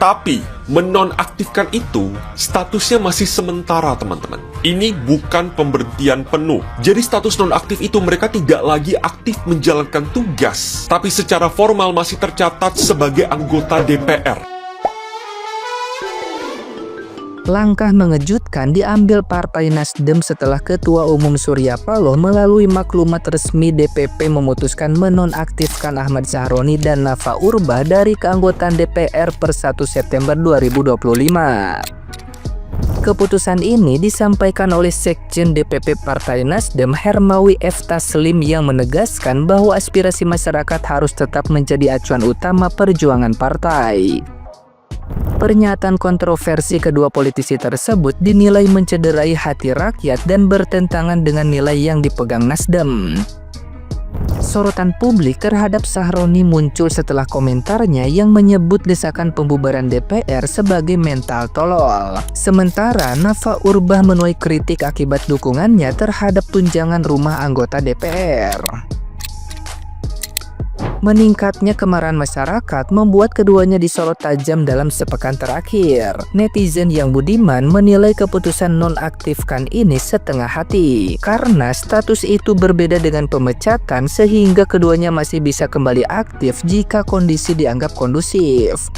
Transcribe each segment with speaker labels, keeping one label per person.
Speaker 1: Tapi, menonaktifkan itu statusnya masih sementara, teman-teman. Ini bukan pemberhentian penuh. Jadi status nonaktif itu mereka tidak lagi aktif menjalankan tugas, tapi secara formal masih tercatat sebagai anggota DPR.
Speaker 2: Langkah mengejutkan diambil Partai Nasdem setelah Ketua Umum Surya Paloh melalui maklumat resmi DPP memutuskan menonaktifkan Ahmad Sahroni dan Nafa Urbach dari keanggotaan DPR per 1 September 2025. Keputusan ini disampaikan oleh Sekjen DPP Partai Nasdem Hermawi F. Taslim yang menegaskan bahwa aspirasi masyarakat harus tetap menjadi acuan utama perjuangan partai. Pernyataan kontroversi kedua politisi tersebut dinilai mencederai hati rakyat dan bertentangan dengan nilai yang dipegang Nasdem. Sorotan publik terhadap Sahroni muncul setelah komentarnya yang menyebut desakan pembubaran DPR sebagai mental tolol. Sementara Nafa Urbach menuai kritik akibat dukungannya terhadap tunjangan rumah anggota DPR. Meningkatnya kemarahan masyarakat membuat keduanya disorot tajam dalam sepekan terakhir. Netizen yang budiman menilai keputusan nonaktifkan ini setengah hati, karena status itu berbeda dengan pemecatan sehingga keduanya masih bisa kembali aktif jika kondisi dianggap kondusif.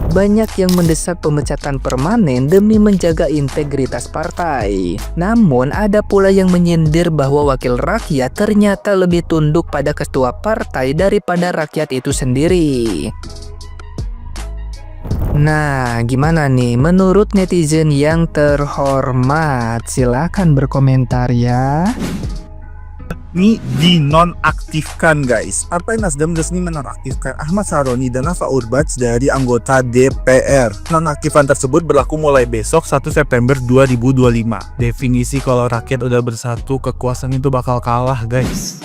Speaker 2: Banyak yang mendesak pemecatan permanen demi menjaga integritas partai. Namun ada pula yang menyindir bahwa wakil rakyat ternyata lebih tunduk pada ketua partai daripada rakyat itu sendiri. Nah, gimana nih menurut netizen yang terhormat? Silahkan berkomentar ya.
Speaker 3: Ini dinonaktifkan guys. Partai Nasdem resmi menonaktifkan Ahmad Sahroni dan Nafa Urbach dari anggota DPR. Nonaktifan tersebut berlaku mulai besok 1 September 2025. Definisi kalau rakyat udah bersatu, kekuasaan itu bakal kalah guys.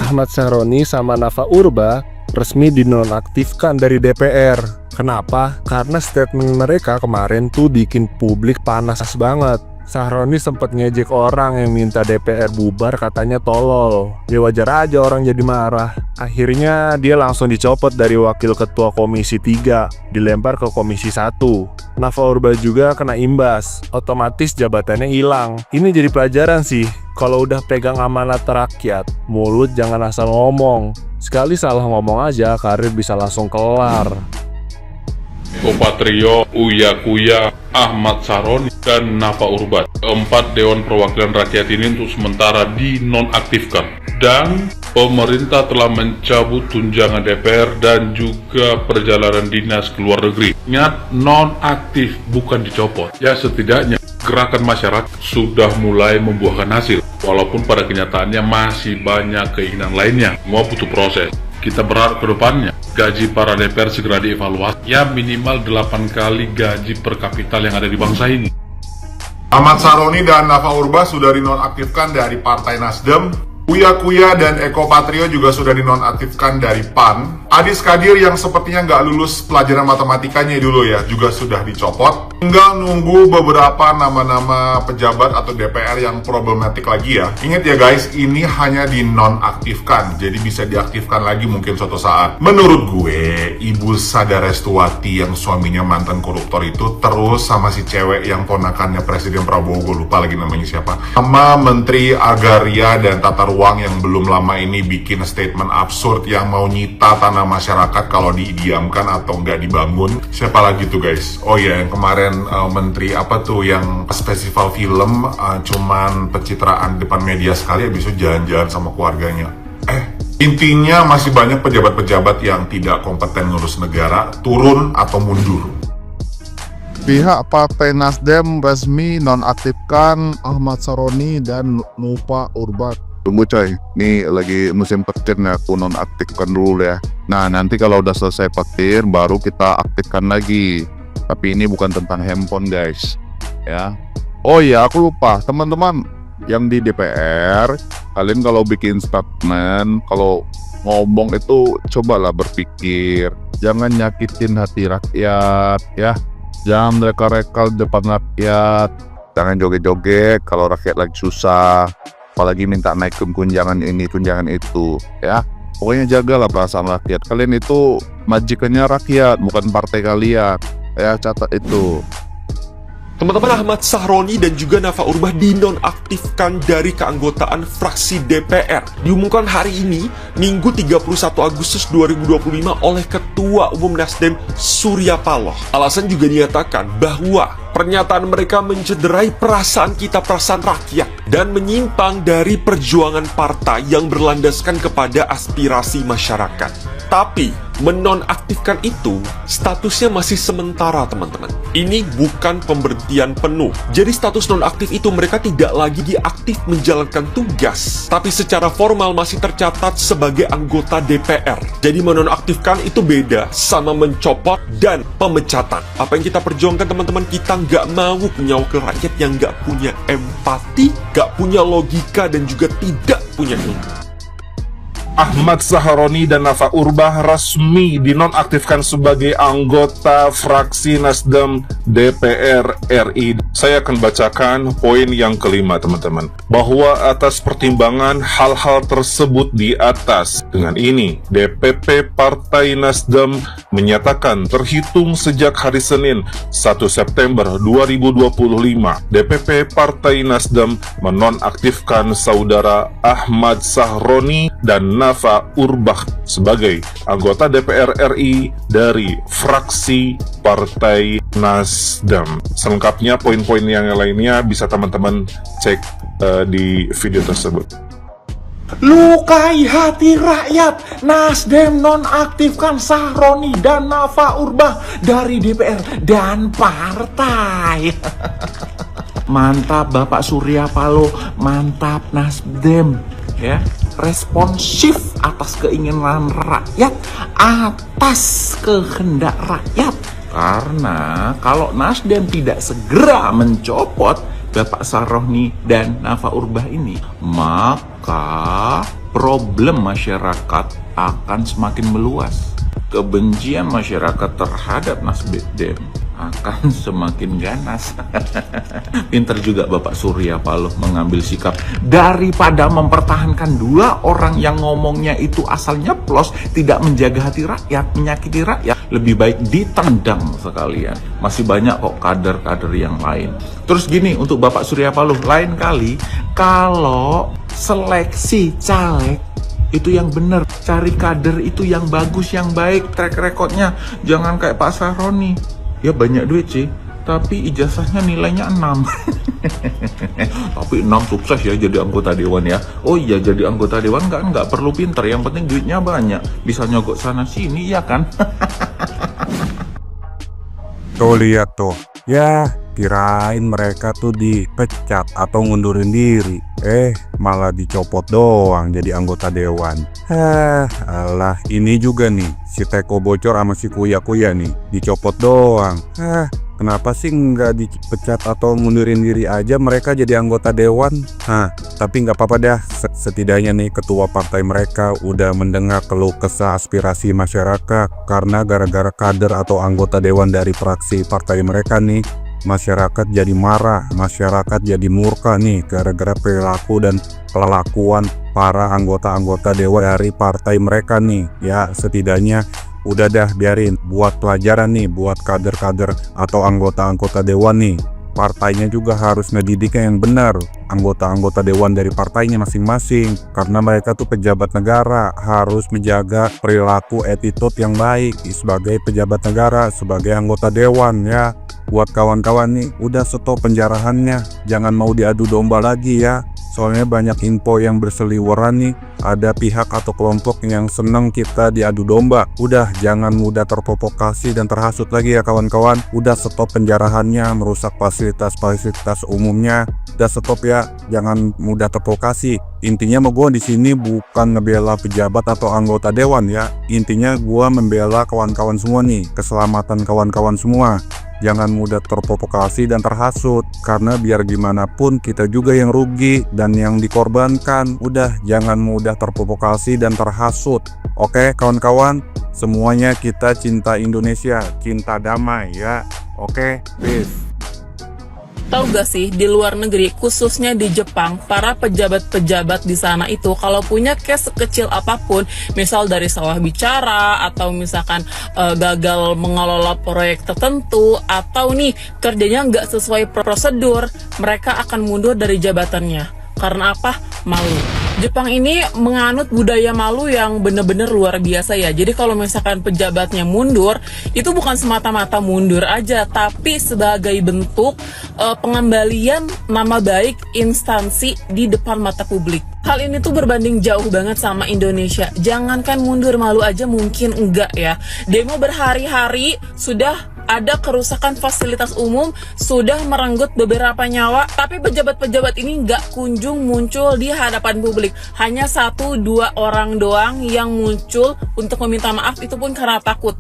Speaker 4: Ahmad Sahroni sama Nafa Urbach resmi dinonaktifkan dari DPR. Kenapa? Karena statement mereka kemarin tuh bikin publik panas banget. Sahroni sempat ngejek orang yang minta DPR bubar, katanya tolol. Ya wajar aja orang jadi marah. Akhirnya dia langsung dicopot dari wakil ketua komisi 3, dilempar ke komisi 1. Nafa Urbach juga kena imbas, otomatis jabatannya hilang. Ini jadi pelajaran sih, kalau udah pegang amanat rakyat, mulut jangan asal ngomong. Sekali salah ngomong aja, karir bisa langsung kelar.
Speaker 5: Eko Patrio, Uya Kuya, Ahmad Sahroni, dan Nafa Urbach. Keempat Dewan Perwakilan Rakyat ini untuk sementara dinonaktifkan. Dan pemerintah telah mencabut tunjangan DPR dan juga perjalanan dinas ke luar negeri. Ingat, nonaktif bukan dicopot. Ya setidaknya gerakan masyarakat sudah mulai membuahkan hasil. Walaupun pada kenyataannya masih banyak keinginan lainnya. Semua butuh proses. Kita berharap ke depannya gaji para DPR segera dievaluasi, ya minimal 8 kali gaji per kapital yang ada di bangsa ini.
Speaker 6: Ahmad Sahroni dan Nafa Urbach sudah dinonaktifkan dari Partai Nasdem. Uya Kuya dan Eko Patrio juga sudah dinonaktifkan dari PAN. Adis Kadir yang sepertinya nggak lulus pelajaran matematikanya dulu ya, juga sudah dicopot. Tinggal nunggu beberapa nama-nama pejabat atau DPR yang problematik lagi ya. Ingat ya guys, ini hanya dinonaktifkan, jadi bisa diaktifkan lagi mungkin suatu saat. Menurut gue, Ibu Sada Restuati yang suaminya mantan koruptor itu terus sama si cewek yang ponakannya Presiden Prabowo, gue lupa lagi namanya siapa, sama Menteri Agraria dan Tata Ruang yang belum lama ini bikin statement absurd yang mau nyita tanah masyarakat kalau didiamkan atau nggak dibangun. Siapa lagi tuh guys? Oh ya, yang kemarin menteri apa tuh yang pas festival film cuman pencitraan depan media sekali habis itu jalan-jalan sama keluarganya. Intinya masih banyak pejabat-pejabat yang tidak kompeten ngurus negara turun atau mundur.
Speaker 7: Pihak Partai Nasdem resmi nonaktifkan Ahmad Sahroni dan Nafa Urbach. Tunggu coy, ini lagi musim petir nih, aku nonaktifkan dulu ya. Nah nanti kalau udah selesai petir baru kita aktifkan lagi. Tapi ini bukan tentang handphone guys ya. Oh iya, aku lupa teman-teman yang di DPR, kalian kalau bikin statement, kalau ngomong itu cobalah berpikir, jangan nyakitin hati rakyat ya. Jangan reka-reka depan rakyat, jangan joget-joget kalau rakyat lagi susah, apalagi minta naik tunjangan ini tunjangan itu ya. Pokoknya jagalah perasaan rakyat. Kalian itu majikannya rakyat, bukan partai kalian. Ya, catat itu.
Speaker 1: Teman-teman, Ahmad Sahroni dan juga Nafa Urbah dinonaktifkan dari keanggotaan fraksi DPR. Diumumkan hari ini, Minggu 31 Agustus 2025 oleh Ketua Umum Nasdem Surya Paloh. Alasan juga dinyatakan bahwa pernyataan mereka mencederai perasaan rakyat dan menyimpang dari perjuangan partai yang berlandaskan kepada aspirasi masyarakat. Tapi, menonaktifkan itu statusnya masih sementara, teman-teman. Ini bukan pemberhentian penuh. Jadi status nonaktif itu mereka tidak lagi aktif menjalankan tugas, tapi secara formal masih tercatat sebagai anggota DPR. Jadi menonaktifkan itu beda sama mencopot dan pemecatan. Apa yang kita perjuangkan, teman-teman, kita nggak mau punya wakil rakyat yang nggak punya empati, nggak punya logika, dan juga tidak punya ilmu.
Speaker 4: Ahmad Sahroni dan Nafa Urbah resmi dinonaktifkan sebagai anggota fraksi Nasdem DPR RI. Saya akan bacakan poin yang kelima, teman-teman. Bahwa atas pertimbangan hal-hal tersebut di atas, dengan ini DPP Partai Nasdem menyatakan terhitung sejak hari Senin 1 September 2025, DPP Partai Nasdem menonaktifkan saudara Ahmad Sahroni dan Nafa Urbah sebagai anggota DPR RI dari fraksi Partai Nasdem. Selengkapnya poin-poin yang lainnya bisa teman-teman cek di video tersebut.
Speaker 8: Lukai hati rakyat, Nasdem nonaktifkan Sahroni dan Nafa Urbah dari DPR dan partai. Mantap Bapak Surya Paloh, mantap Nasdem, ya, responsif atas keinginan rakyat, atas kehendak rakyat. Karena kalau Nasdem tidak segera mencopot Bapak Sahroni dan Nafa Urbah ini, maka problem masyarakat akan semakin meluas. Kebencian masyarakat terhadap Nasdem akan semakin ganas. Pinter juga Bapak Surya Paloh mengambil sikap. Daripada mempertahankan dua orang yang ngomongnya itu asalnya nyeplos, tidak menjaga hati rakyat, menyakiti rakyat, lebih baik ditendang sekalian. Masih banyak kok kader-kader yang lain. Terus gini, untuk Bapak Surya Paloh, lain kali kalau seleksi caleg itu yang benar, cari kader itu yang bagus, yang baik, track recordnya. Jangan kayak Pak Sahroni, ya banyak duit sih, tapi ijazahnya nilainya 6. Tapi 6 sukses ya jadi anggota dewan ya. Oh iya, jadi anggota dewan nggak perlu pinter, yang penting duitnya banyak, bisa nyogok sana sini, ya kan?
Speaker 3: Tuh lihat tuh, ya kirain mereka tuh dipecat atau ngundurin diri, malah dicopot doang jadi anggota dewan. Alah, ini juga nih si Teko Bocor sama si Kuya-Kuya nih dicopot doang. Kenapa sih nggak dipecat atau ngundurin diri aja mereka jadi anggota dewan? Tapi nggak apa-apa dah, setidaknya nih ketua partai mereka udah mendengar keluh kesah aspirasi masyarakat. Karena gara-gara kader atau anggota dewan dari fraksi partai mereka nih, masyarakat jadi marah, masyarakat jadi murka nih gara-gara perilaku dan kelakuan para anggota-anggota dewan dari partai mereka nih. Ya setidaknya udah dah, biarin buat pelajaran nih buat kader-kader atau anggota-anggota dewan nih. Partainya juga harus ngedidiknya yang benar, anggota-anggota dewan dari partainya masing-masing, karena mereka tuh pejabat negara, harus menjaga perilaku attitude yang baik sebagai pejabat negara, sebagai anggota dewan ya. Buat kawan-kawan nih, udah stop penjarahannya, jangan mau diadu domba lagi ya. Soalnya banyak info yang berseliweran nih, ada pihak atau kelompok yang seneng kita diadu domba. Udah, jangan mudah terprovokasi dan terhasut lagi ya kawan-kawan. Udah stop penjarahannya, merusak fasilitas-fasilitas umumnya. Udah stop ya, jangan mudah terprovokasi. Intinya mau gue di sini bukan ngebela pejabat atau anggota dewan ya. Intinya gue membela kawan-kawan semua nih, keselamatan kawan-kawan semua. Jangan mudah terprovokasi dan terhasut, karena biar gimana pun kita juga yang rugi dan yang dikorbankan. Udah, jangan mudah terprovokasi dan terhasut. Oke kawan-kawan, semuanya kita cinta Indonesia, cinta damai ya. Oke, peace.
Speaker 9: Tahu gak sih, di luar negeri, khususnya di Jepang, para pejabat-pejabat di sana itu kalau punya case sekecil apapun, misal dari salah bicara, atau misalkan gagal mengelola proyek tertentu, atau nih kerjanya nggak sesuai prosedur, mereka akan mundur dari jabatannya. Karena apa? Malu. Jepang ini menganut budaya malu yang bener-bener luar biasa ya. Jadi kalau misalkan pejabatnya mundur, itu bukan semata-mata mundur aja, tapi sebagai bentuk pengembalian nama baik instansi di depan mata publik. Hal ini tuh berbanding jauh banget sama Indonesia. Jangankan mundur, malu aja mungkin enggak ya. Demo berhari-hari, sudah ada kerusakan fasilitas umum, sudah merenggut beberapa nyawa, tapi pejabat-pejabat ini nggak kunjung muncul di hadapan publik. Hanya 1-2 orang doang yang muncul untuk meminta maaf, itu pun karena takut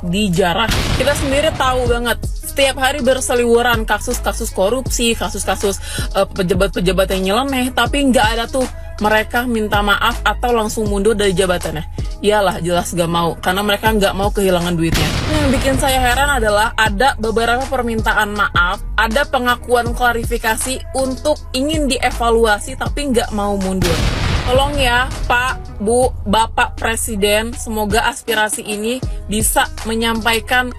Speaker 9: dijarah. Kita sendiri tahu banget, setiap hari berseliweran kasus-kasus korupsi, kasus-kasus pejabat-pejabat yang nyeleneh, tapi nggak ada tuh mereka minta maaf atau langsung mundur dari jabatannya. Iyalah, jelas gak mau, karena mereka nggak mau kehilangan duitnya. Yang bikin saya heran adalah ada beberapa permintaan maaf, ada pengakuan klarifikasi untuk ingin dievaluasi tapi nggak mau mundur. Tolong ya Pak, Bu, Bapak Presiden, semoga aspirasi ini bisa menyampaikan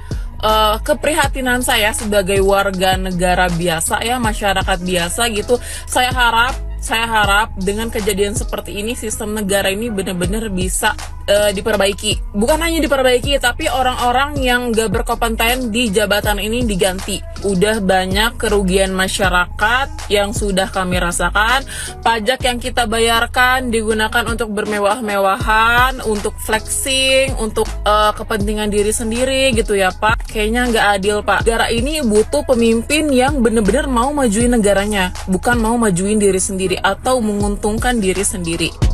Speaker 9: keprihatinan saya sebagai warga negara biasa ya, masyarakat biasa gitu. Saya harap dengan kejadian seperti ini sistem negara ini benar-benar bisa diperbaiki. Bukan hanya diperbaiki, tapi orang-orang yang gak berkompeten di jabatan ini diganti. Udah banyak kerugian masyarakat yang sudah kami rasakan. Pajak yang kita bayarkan digunakan untuk bermewah-mewahan, untuk flexing, untuk kepentingan diri sendiri gitu ya Pak. Kayaknya nggak adil Pak. Negara ini butuh pemimpin yang benar-benar mau majuin negaranya, bukan mau majuin diri sendiri atau menguntungkan diri sendiri.